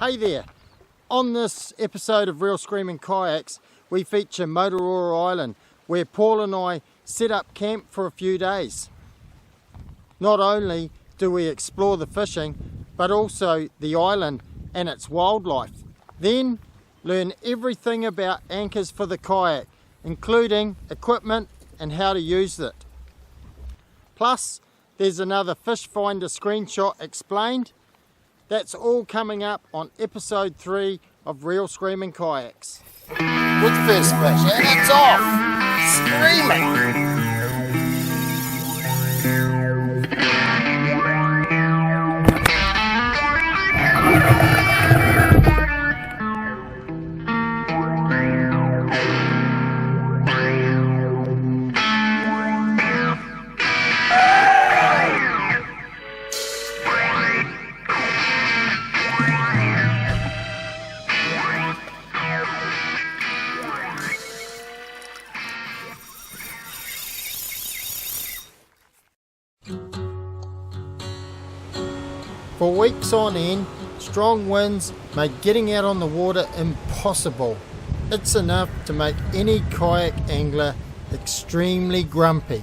Hey there, on this episode of Real Screaming Kayaks we feature Motuora Island, where Paul and I set up camp for a few days. Not only do we explore the fishing, but also the island and its wildlife. Then learn everything about anchors for the kayak, including equipment and how to use it. Plus, there's another fish finder screenshot explained. That's all coming up on episode 3 of Real Screaming Kayaks. With first fish, and it's off! Screaming! For weeks on end, strong winds made getting out on the water impossible. It's enough to make any kayak angler extremely grumpy,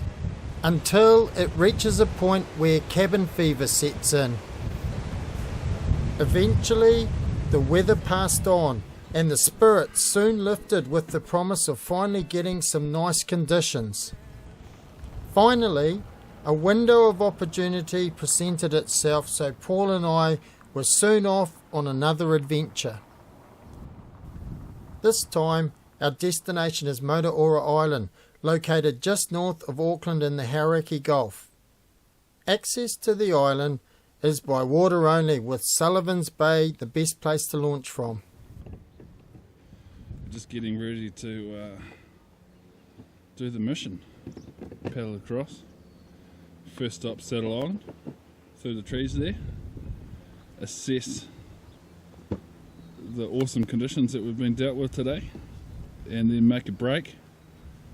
until it reaches a point where cabin fever sets in. Eventually, the weather passed on, and the spirits soon lifted with the promise of finally getting some nice conditions. Finally, a window of opportunity presented itself, so Paul and I were soon off on another adventure. This time, our destination is Motuora Island, located just north of Auckland in the Hauraki Gulf. Access to the island is by water only, with Sullivan's Bay the best place to launch from. Just getting ready to do the mission. Paddle across. First stop, Saddle Island, through the trees there. Assess the awesome conditions that we've been dealt with today, and then make a break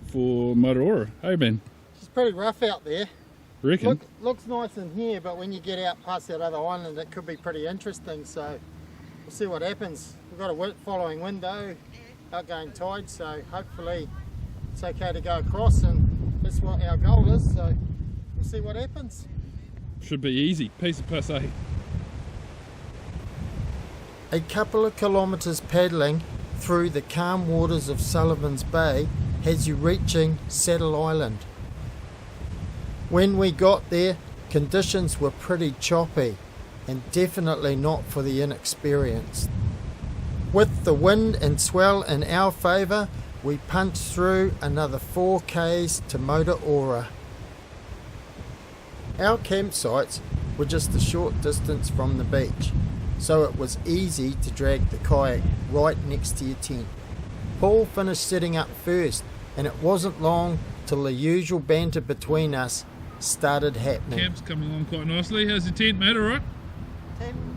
for Motuora. Hey Ben. It's pretty rough out there. Reckon? Looks nice in here, but when you get out past that other island it could be pretty interesting, so we'll see what happens. We've got a following window, outgoing tide, so hopefully it's okay to go across, and that's what our goal is, so we'll see what happens. Should be easy, piece of piss, eh? A couple of kilometres paddling through the calm waters of Sullivan's Bay has you reaching Saddle Island. When we got there, conditions were pretty choppy and definitely not for the inexperienced. With the wind and swell in our favour, we punched through another 4 k's to Motuora. Our campsites were just a short distance from the beach, so it was easy to drag the kayak right next to your tent. Paul finished setting up first, and it wasn't long till the usual banter between us started happening. Camp's coming along quite nicely. How's your tent, mate? Alright?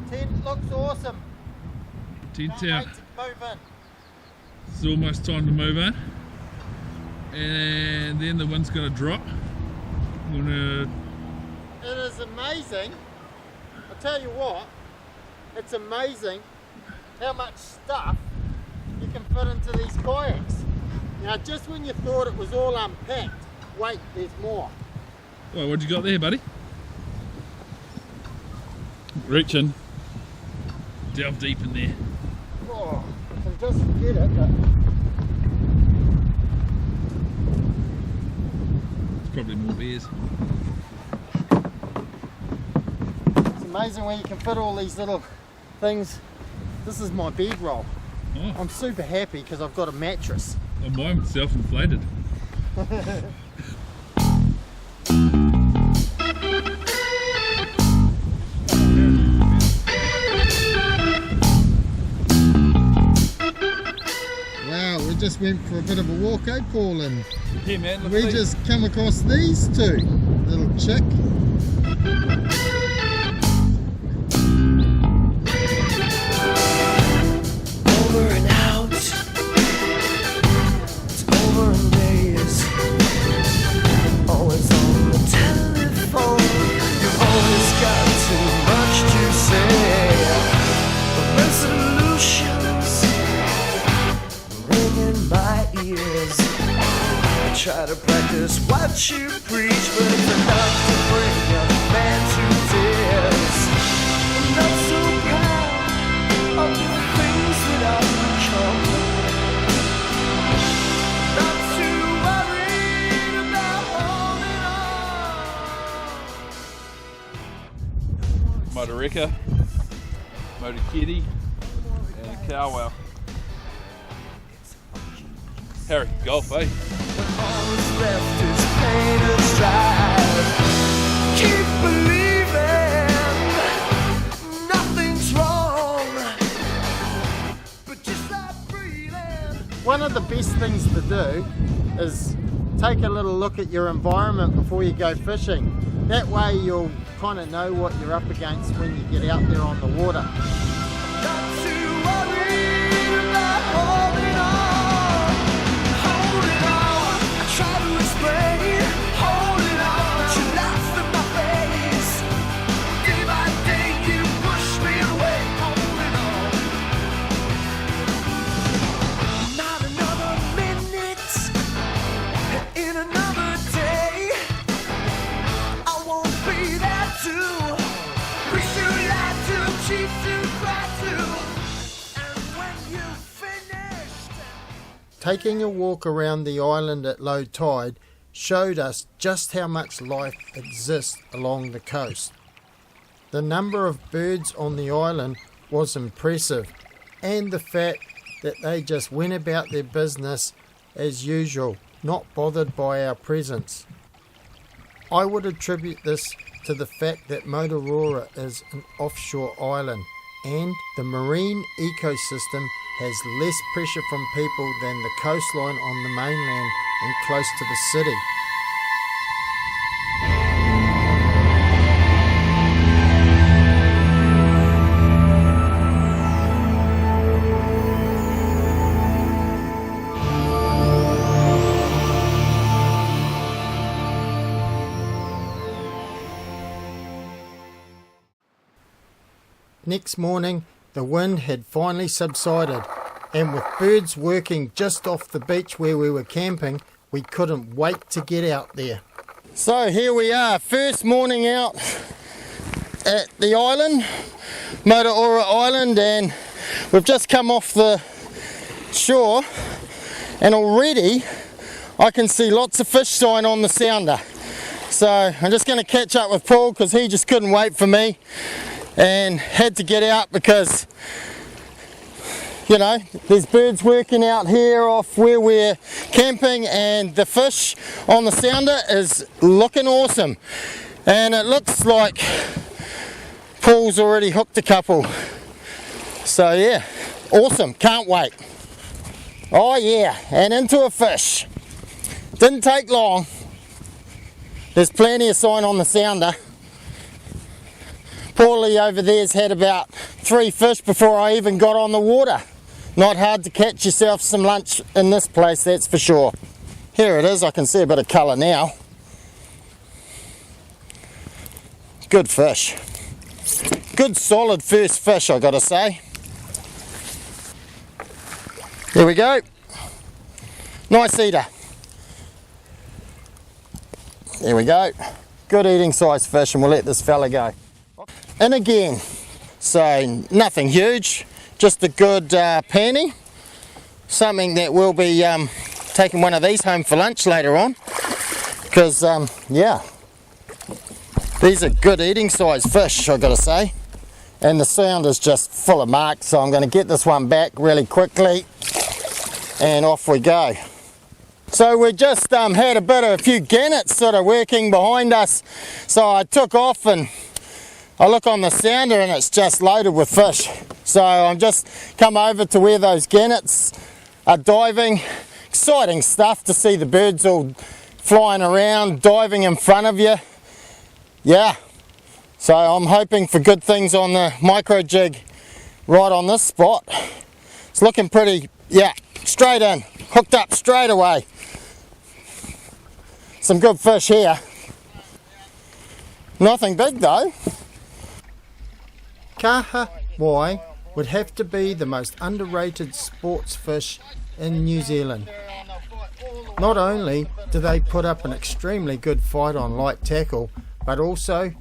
Tent looks awesome. Tent's Can't out. wait to move in. It's almost time to move in. And then the wind's going to drop. It is amazing. I'll tell you what, it's amazing how much stuff you can fit into these kayaks. Now, just when you thought it was all unpacked, wait, there's more. Well, what you got there, buddy? Reach in. Delve deep in there. Oh, I can just get it, but It's probably more beers. it's amazing where you can fit all these little things. This is my bedroll. Oh, I'm super happy because I've got a mattress. oh mine's self-inflated. Wow, we just went for a bit of a walk, eh, Paul? And Yeah, man. Look we at these. just come across these two. Little chick. Over and out. It's over and days. Always on the telephone. You've always got too much to say. But listen try to practice what you preach, but it's enough to bring a man to tears. I'm not so proud of the things that I've become. Not too worried about holding on. Motuora, Motuora, and Kayak. Hauraki Gulf, eh? All that's left is pain and strife. Keep believing nothing's wrong, but just like breathing. One of the best things to do is take a little look at your environment before you go fishing. That way you'll kind of know what you're up against when you get out there on the water. Not too worried about holding on. Holding on, I try to explain. Holding on, but you laugh in my face. Day by day you push me away. Holding on. Not another minute, in another day I won't be there to preach to, lie to, cheat to, cry to. And when you've finished, Taking a walk around the island at low tide showed us just how much life exists along the coast. The number of birds on the island was impressive, and the fact that they just went about their business as usual, not bothered by our presence. I would attribute this to the fact that Motuora is an offshore island and the marine ecosystem has less pressure from people than the coastline on the mainland and close to the city. Next morning, the wind had finally subsided, and with birds working just off the beach where we were camping, we couldn't wait to get out there. So here we are, first morning out at the island, Motuora Island, and we've just come off the shore, and already I can see lots of fish sign on the sounder. So I'm just going to catch up with Paul because he just couldn't wait for me and had to get out because, you know, there's birds working out here off where we're camping, and the fish on the sounder is looking awesome, and it looks like Paul's already hooked a couple. So yeah, awesome, can't wait. Oh yeah, and into a fish. Didn't take long. There's plenty of sign on the sounder. Paulie over there's had about 3 fish before I even got on the water. Not hard to catch yourself some lunch in this place, that's for sure. Here it is, I can see a bit of colour now. Good fish. Good solid first fish, I gotta say. Here we go. Nice eater. There we go. Good eating size fish, and we'll let this fella go. And again, so nothing huge, just a good panny. Something that we'll be taking one of these home for lunch later on, because yeah, these are good eating size fish, I've got to say. And the sound is just full of marks, so I'm going to get this one back really quickly and off we go. So we just had a few gannets sort of working behind us, so I took off and I look on the sounder and it's just loaded with fish. So I'm just come over to where those gannets are diving. Exciting stuff to see the birds all flying around, diving in front of you. Yeah, so I'm hoping for good things on the micro jig right on this spot. It's looking pretty, yeah, straight in, hooked up straight away. Some good fish here. Nothing big though. Kahawai would have to be the most underrated sports fish in New Zealand. Not only do they put up an extremely good fight on light tackle, but also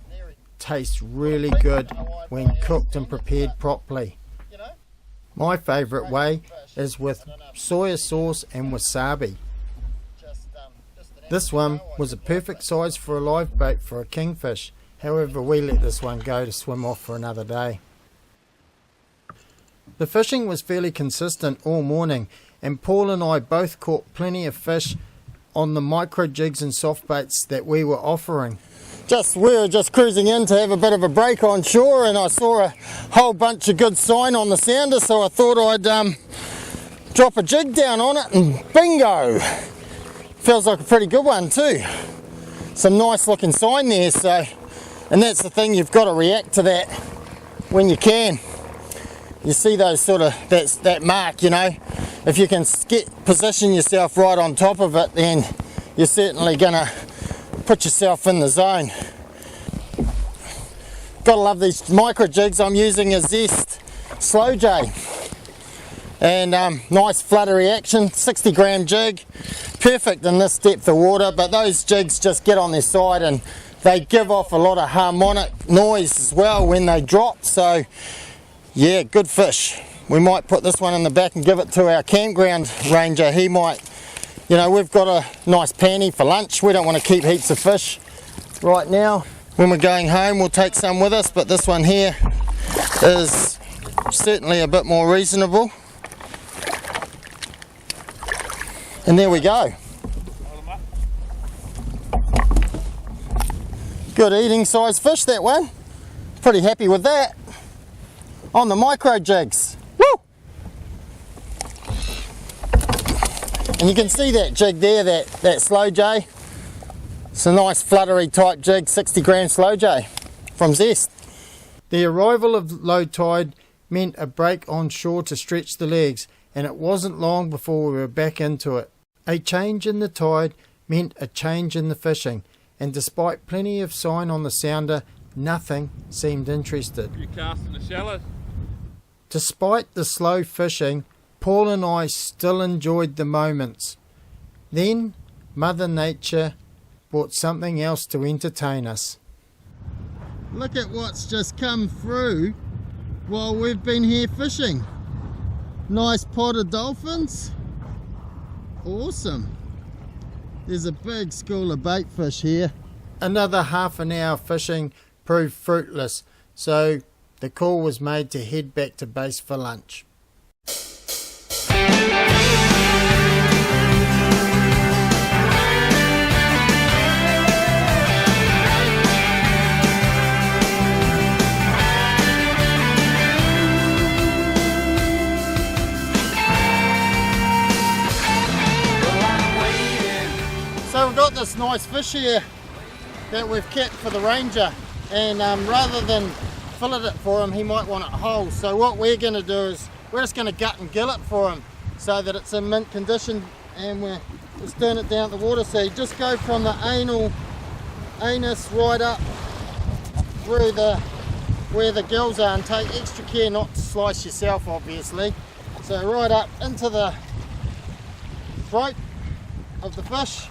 taste really good when cooked and prepared properly. My favourite way is with soya sauce and wasabi. This one was a perfect size for a live bait for a kingfish. However, we let this one go to swim off for another day. The fishing was fairly consistent all morning, and Paul and I both caught plenty of fish on the micro jigs and soft baits that we were offering. We were just cruising in to have a bit of a break on shore, and I saw a whole bunch of good sign on the sounder, so I thought I'd drop a jig down on it, and bingo! Feels like a pretty good one too. Some nice looking sign there, so, and that's the thing, you've got to react to that when you can. You see those sort of, that mark, you know, if you can position yourself right on top of it, then you're certainly gonna put yourself in the zone. Gotta love these micro jigs. I'm using a Zest Slow J, and nice fluttery action, 60 gram jig, perfect in this depth of water, but those jigs just get on their side and they give off a lot of harmonic noise as well when they drop, so yeah, good fish. We might put this one in the back and give it to our campground ranger. He might, you know, we've got a nice panty for lunch. We don't want to keep heaps of fish right now. When we're going home, we'll take some with us, but this one here is certainly a bit more reasonable. And there we go. Good eating size fish, that one. Pretty happy with that. On the micro jigs. Woo! And you can see that jig there, that Slow J. It's a nice fluttery type jig, 60 gram Slow J from Zest. The arrival of low tide meant a break on shore to stretch the legs, and it wasn't long before we were back into it. A change in the tide meant a change in the fishing, and despite plenty of sign on the sounder, nothing seemed interested. You casting the shallows? Despite the slow fishing, Paul and I still enjoyed the moments. Then Mother Nature brought something else to entertain us. Look at what's just come through while we've been here fishing. Nice pod of dolphins. Awesome. There's a big school of bait fish here. Another half an hour fishing proved fruitless, so the call was made to head back to base for lunch. So we've got this nice fish here that we've kept for the ranger, and rather than fillet it for him, he might want it whole. So what we're going to do is we're just going to gut and gill it for him so that it's in mint condition, and we're just doing it down at the water. So you just go from the anus right up through where the gills are, and take extra care not to slice yourself, obviously. So right up into the throat of the fish,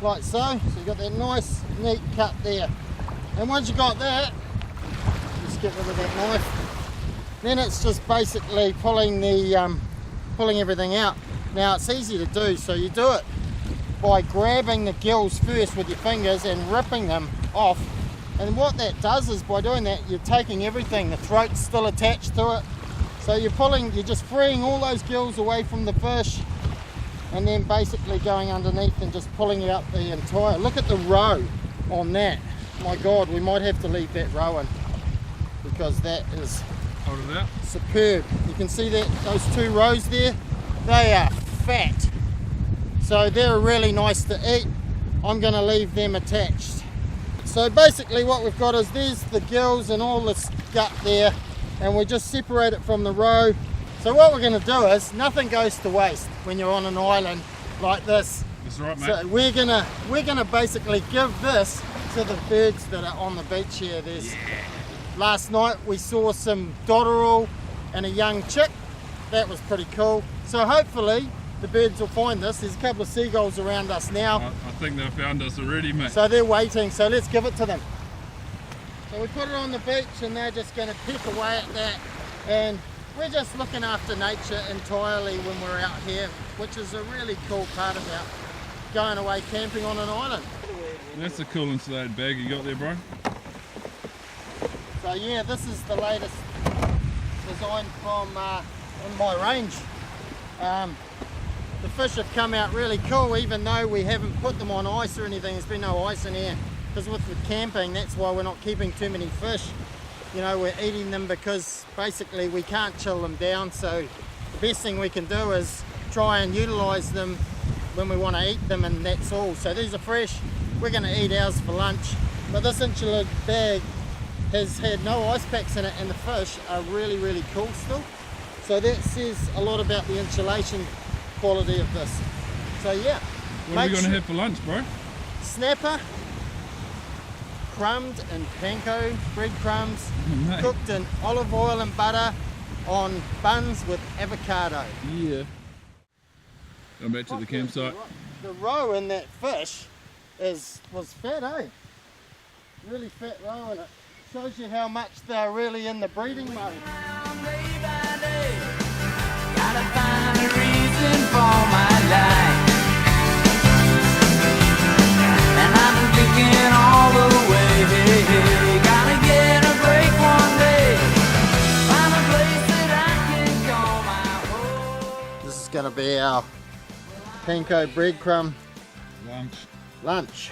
like so. So you've got that nice neat cut there, and once you got that, just get rid of that knife. Then it's just basically pulling everything out. Now it's easy to do, so you do it by grabbing the gills first with your fingers and ripping them off. And what that does is, by doing that, you're taking everything. The throat's still attached to it, so you're just freeing all those gills away from the fish, and then basically going underneath and just pulling out the entire. Look at the row on that. My God, we might have to leave that row in, because that is superb. You can see that those two rows there, they are fat, so they're really nice to eat. I'm going to leave them attached. So basically what we've got is there's the gills and all this gut there, and we just separate it from the row. So what we're going to do is, nothing goes to waste when you're on an island like this. That's right, mate. So we're gonna basically give this to the birds that are on the beach here. Last night we saw some dotterel and a young chick. That was pretty cool. So hopefully the birds will find this. There's a couple of seagulls around us now. I think they've found us already, mate. So they're waiting, so let's give it to them. So we put it on the beach and they're just going to pick away at that. And we're just looking after nature entirely when we're out here, which is a really cool part about going away camping on an island. That's a cool insulated bag you got there, bro. So yeah, this is the latest design from in my range. The fish have come out really cool, even though we haven't put them on ice or anything. There's been no ice in here, because with the camping, that's why we're not keeping too many fish. You know, we're eating them because basically we can't chill them down, so the best thing we can do is try and utilize them when we want to eat them, and that's all. So these are fresh. We're going to eat ours for lunch, but this insulated bag has had no ice packs in it, and the fish are really, really cool still. So that says a lot about the insulation quality of this. So yeah. What are we going to have for lunch, bro? Snapper, crumbed in panko breadcrumbs, Mate. cooked in olive oil and butter on buns with avocado. Yeah. Going back to the campsite. The roe in that fish was fat, eh? Really fat roe, and it shows you how much they're really in the breeding mode. Day by day, gotta find a reason for my life. And I've been thinking all the way, gotta get a break one day, find a place that I can call my home. This is going to be our panko breadcrumb Lunch. lunch.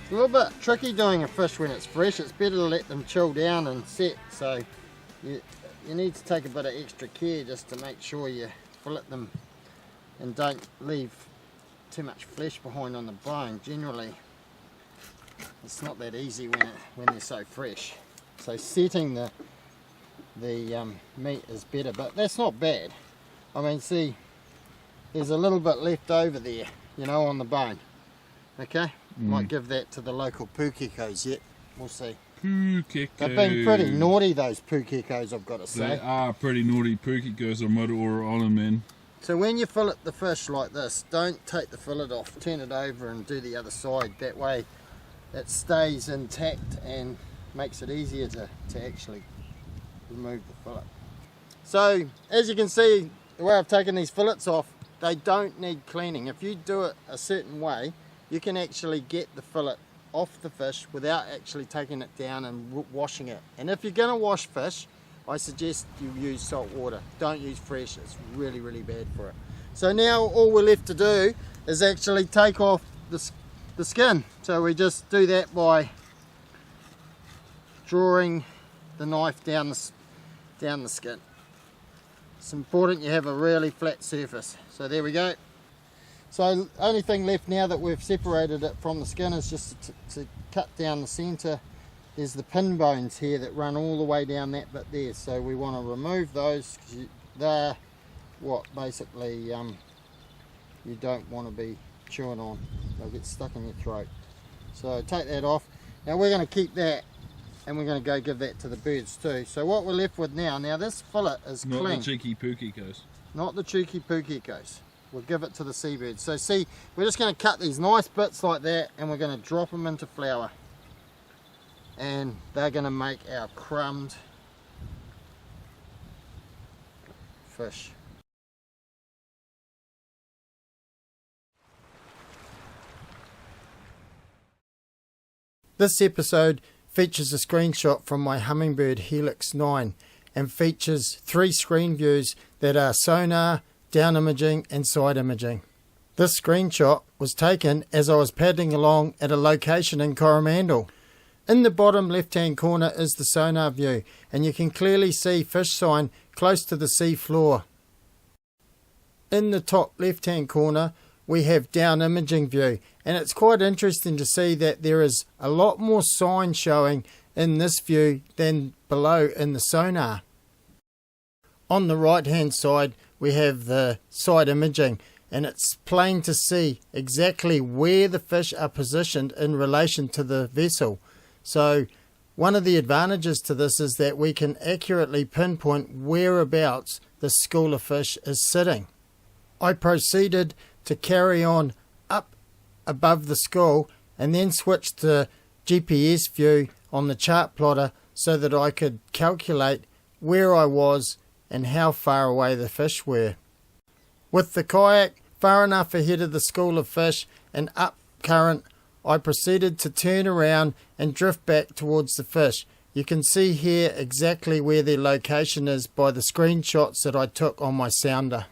It's a little bit tricky doing a fish when it's fresh. It's better to let them chill down and set, so you need to take a bit of extra care just to make sure you fillet them and don't leave too much flesh behind on the bone. Generally it's not that easy when they're so fresh, so setting the meat is better, but that's not bad. I mean, see, there's a little bit left over there, you know, on the bone. Okay, might give that to the local pukekos yet, we'll see. Pukeko. They've been pretty naughty, those pukekos, I've got to say. They are pretty naughty pukekos on Motuora Island, man. So when you fillet the fish like this, don't take the fillet off, turn it over and do the other side. That way it stays intact and makes it easier to actually remove the fillet. So as you can see, the way I've taken these fillets off, they don't need cleaning. If you do it a certain way, you can actually get the fillet off the fish without actually taking it down and washing it. And if you're going to wash fish, I suggest you use salt water. Don't use fresh, it's really, really bad for it. So now all we're left to do is actually take off the skin. So we just do that by drawing the knife down the skin. It's important you have a really flat surface. So there we go. So only thing left now that we've separated it from the skin is just to cut down the centre. There's the pin bones here that run all the way down that bit there. So we want to remove those because they're what basically you don't want to be chewing on. They'll get stuck in your throat. So take that off. Now we're going to keep that and we're going to go give that to the birds too. So what we're left with now this fillet is clean. Not the cheeky pukekos. Not the cheeky pukekos. We'll give it to the seabirds. So see, we're just going to cut these nice bits like that and we're going to drop them into flour. And they're going to make our crumbed fish. This episode features a screenshot from my Hummingbird Helix 9 and features 3 screen views that are sonar, down imaging and side imaging. This screenshot was taken as I was paddling along at a location in Coromandel. In the bottom left hand corner is the sonar view and you can clearly see fish sign close to the sea floor. In the top left hand corner we have down imaging view, and it's quite interesting to see that there is a lot more sign showing in this view than below in the sonar. On the right hand side we have the side imaging, and it's plain to see exactly where the fish are positioned in relation to the vessel. So one of the advantages to this is that we can accurately pinpoint whereabouts the school of fish is sitting. I proceeded to carry on up above the school and then switched to GPS view on the chart plotter so that I could calculate where I was and how far away the fish were. With the kayak far enough ahead of the school of fish and up current, I proceeded to turn around and drift back towards the fish. You can see here exactly where their location is by the screenshots that I took on my sounder.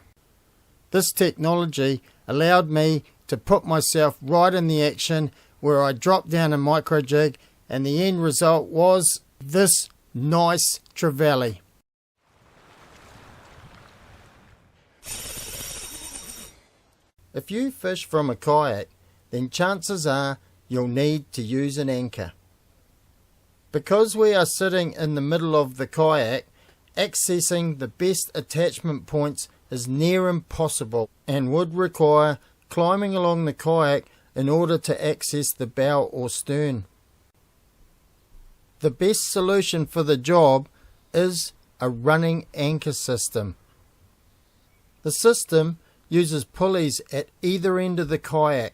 This technology allowed me to put myself right in the action where I dropped down a micro jig, and the end result was this nice trevally. If you fish from a kayak, then chances are you'll need to use an anchor. Because we are sitting in the middle of the kayak, accessing the best attachment points is near impossible and would require climbing along the kayak in order to access the bow or stern. The best solution for the job is a running anchor system. The system uses pulleys at either end of the kayak,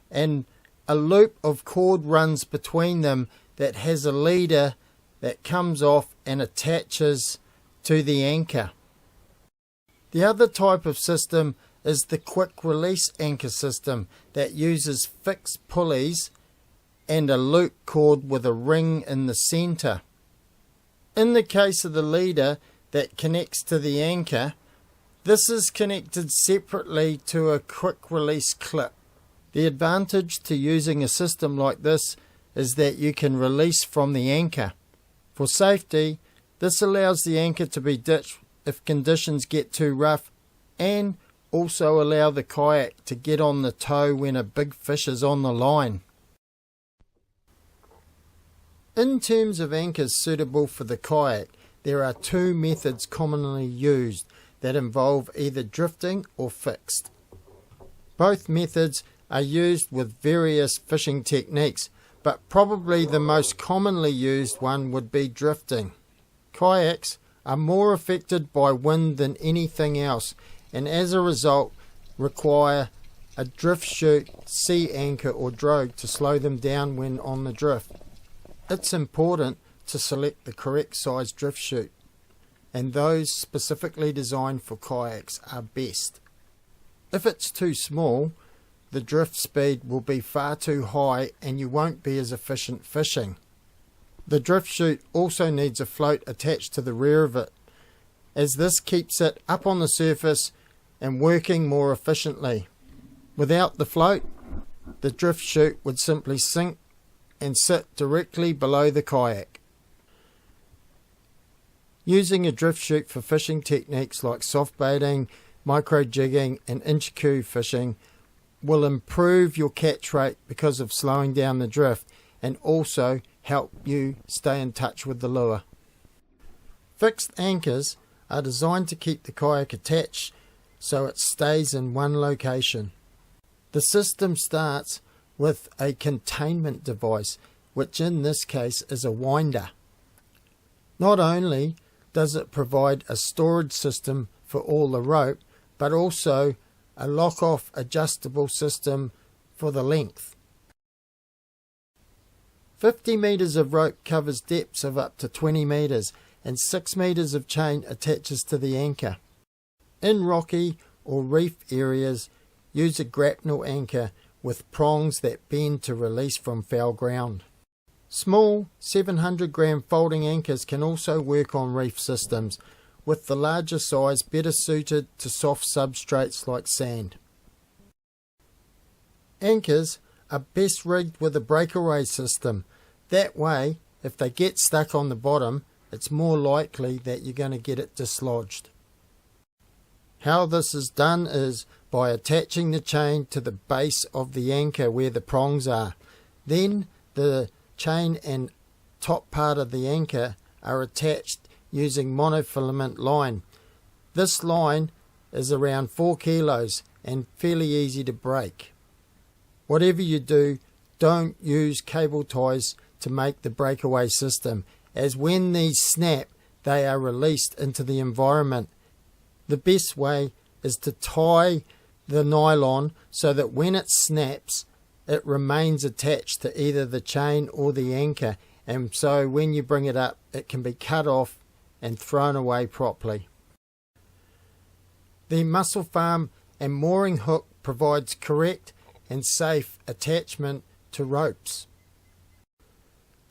and a loop of cord runs between them that has a leader that comes off and attaches to the anchor. The other type of system is the quick release anchor system that uses fixed pulleys and a loop cord with a ring in the center. In the case of the leader that connects to the anchor, this is connected separately to a quick release clip. The advantage to using a system like this is that you can release from the anchor. For safety, this allows the anchor to be ditched if conditions get too rough, and also allow the kayak to get on the tow when a big fish is on the line. In terms of anchors suitable for the kayak, there are two methods commonly used that involve either drifting or fixed. Both methods are used with various fishing techniques, but probably the most commonly used one would be drifting. Kayaks are more affected by wind than anything else, and as a result require a drift chute, sea anchor or drogue to slow them down when on the drift. It's important to select the correct size drift chute, and those specifically designed for kayaks are best. If it's too small, the drift speed will be far too high and you won't be as efficient fishing. The drift chute also needs a float attached to the rear of it, as this keeps it up on the surface and working more efficiently. Without the float, the drift chute would simply sink and sit directly below the kayak. Using a drift chute for fishing techniques like soft baiting, micro jigging and inch-cue fishing will improve your catch rate because of slowing down the drift, and also help you stay in touch with the lure. Fixed anchors are designed to keep the kayak attached so it stays in one location. The system starts with a containment device, which in this case is a winder. Not only does it provide a storage system for all the rope, but also a lock-off adjustable system for the length. 50 metres of rope covers depths of up to 20 metres, and 6 metres of chain attaches to the anchor. In rocky or reef areas, use a grapnel anchor with prongs that bend to release from foul ground. Small 700 gram folding anchors can also work on reef systems, with the larger size better suited to soft substrates like sand. Anchors are best rigged with a breakaway system. That way, if they get stuck on the bottom, it's more likely that you're going to get it dislodged. How this is done is by attaching the chain to the base of the anchor where the prongs are. Then the chain and top part of the anchor are attached using monofilament line. This line is around 4 kilos and fairly easy to break. Whatever you do, don't use cable ties to make the breakaway system, as when these snap, they are released into the environment. The best way is to tie the nylon so that when it snaps, it remains attached to either the chain or the anchor, and so when you bring it up, it can be cut off and thrown away properly. The mussel farm and mooring hook provides correct and safe attachment to ropes.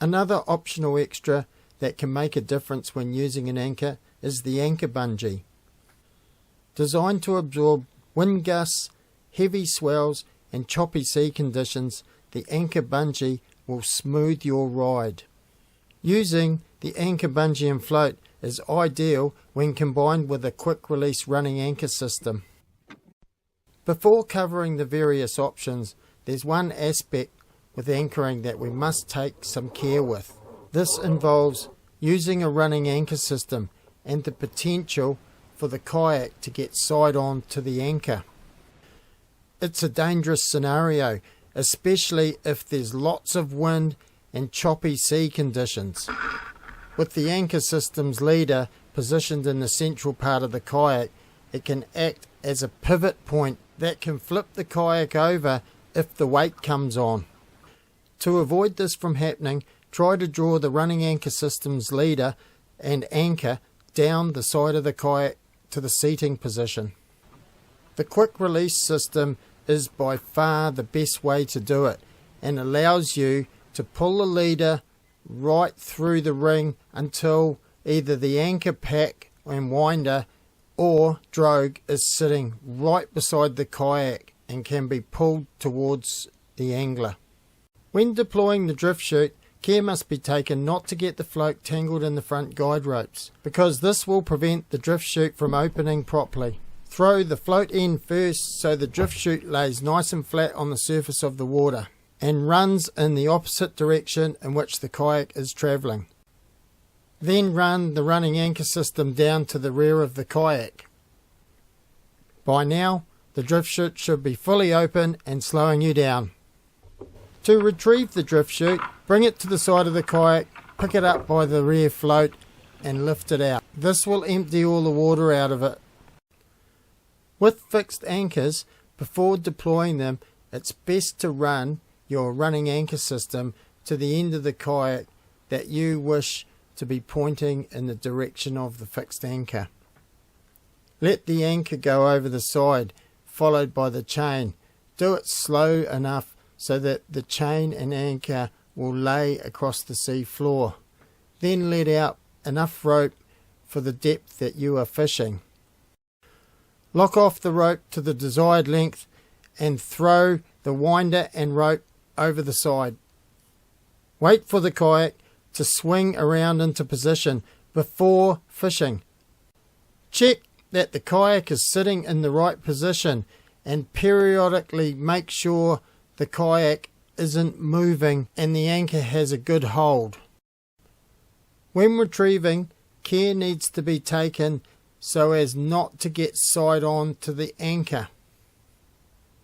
Another optional extra that can make a difference when using an anchor is the anchor bungee. Designed to absorb wind gusts, heavy swells and choppy sea conditions, the anchor bungee will smooth your ride. Using the anchor bungee and float is ideal when combined with a quick release running anchor system. Before covering the various options, there's one aspect with anchoring that we must take some care with. This involves using a running anchor system and the potential for the kayak to get side on to the anchor. It's a dangerous scenario, especially if there's lots of wind and choppy sea conditions. With the anchor system's leader positioned in the central part of the kayak, it can act as a pivot point that can flip the kayak over if the weight comes on. To avoid this from happening, try to draw the running anchor system's leader and anchor down the side of the kayak to the seating position. The quick release system is by far the best way to do it and allows you to pull the leader right through the ring until either the anchor pack and winder or drogue is sitting right beside the kayak and can be pulled towards the angler. When deploying the drift chute, care must be taken not to get the float tangled in the front guide ropes, because this will prevent the drift chute from opening properly. Throw the float end first so the drift chute lays nice and flat on the surface of the water and runs in the opposite direction in which the kayak is travelling. Then run the running anchor system down to the rear of the kayak. By now, the drift chute should be fully open and slowing you down. To retrieve the drift chute, bring it to the side of the kayak, pick it up by the rear float and lift it out. This will empty all the water out of it. With fixed anchors, before deploying them, it's best to run your running anchor system to the end of the kayak that you wish to be pointing in the direction of the fixed anchor. Let the anchor go over the side, followed by the chain. Do it slow enough so that the chain and anchor will lay across the sea floor. Then let out enough rope for the depth that you are fishing. Lock off the rope to the desired length and throw the winder and rope over the side. Wait for the kayak to swing around into position before fishing. Check that the kayak is sitting in the right position and periodically make sure the kayak isn't moving and the anchor has a good hold. When retrieving, care needs to be taken so as not to get side on to the anchor.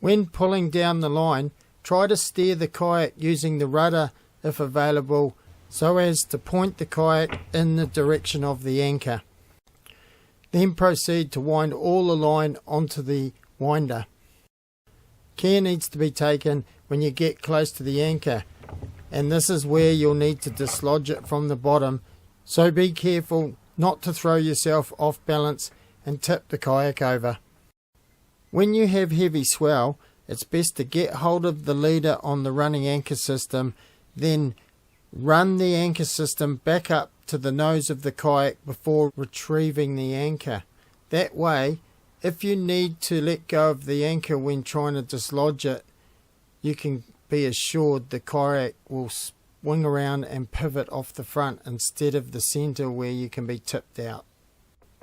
When pulling down the line, try to steer the kayak using the rudder if available so as to point the kayak in the direction of the anchor. Then proceed to wind all the line onto the winder. Care needs to be taken when you get close to the anchor, and this is where you'll need to dislodge it from the bottom, so be careful not to throw yourself off balance and tip the kayak over. When you have heavy swell, it's best to get hold of the leader on the running anchor system, then run the anchor system back up to the nose of the kayak before retrieving the anchor. That way, if you need to let go of the anchor when trying to dislodge it, you can be assured the kayak will swing around and pivot off the front instead of the centre where you can be tipped out.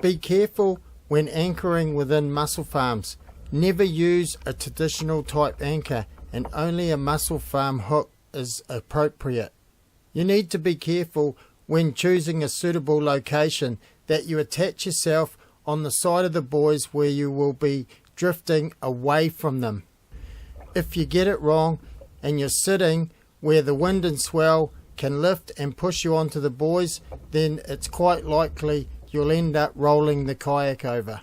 Be careful when anchoring within mussel farms. Never use a traditional type anchor, and only a mussel farm hook is appropriate. You need to be careful when choosing a suitable location that you attach yourself on the side of the buoys where you will be drifting away from them. If you get it wrong and you're sitting where the wind and swell can lift and push you onto the buoys, then it's quite likely you'll end up rolling the kayak over.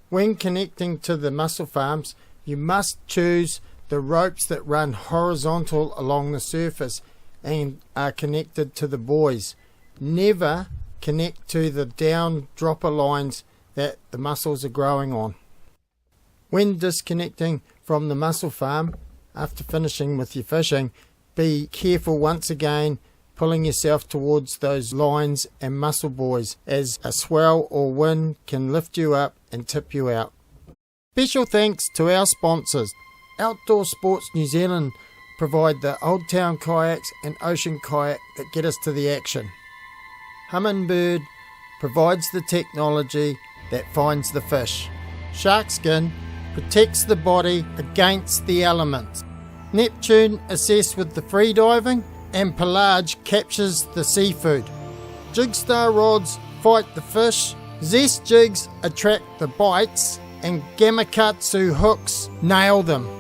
When connecting to the mussel farms, you must choose the ropes that run horizontal along the surface and are connected to the buoys. Never connect to the down dropper lines that the mussels are growing on. When disconnecting from the mussel farm, after finishing with your fishing, be careful once again pulling yourself towards those lines and mussel buoys, as a swell or wind can lift you up and tip you out. Special thanks to our sponsors. Outdoor Sports New Zealand provide the Old Town kayaks and Ocean kayak that get us to the action. Humminbird provides the technology that finds the fish. SHARKSKIN protects the body against the elements. Neptune assists with the free diving, and Pelage captures the seafood. Jigstar rods fight the fish, Zest jigs attract the bites, and Gamakatsu hooks nail them.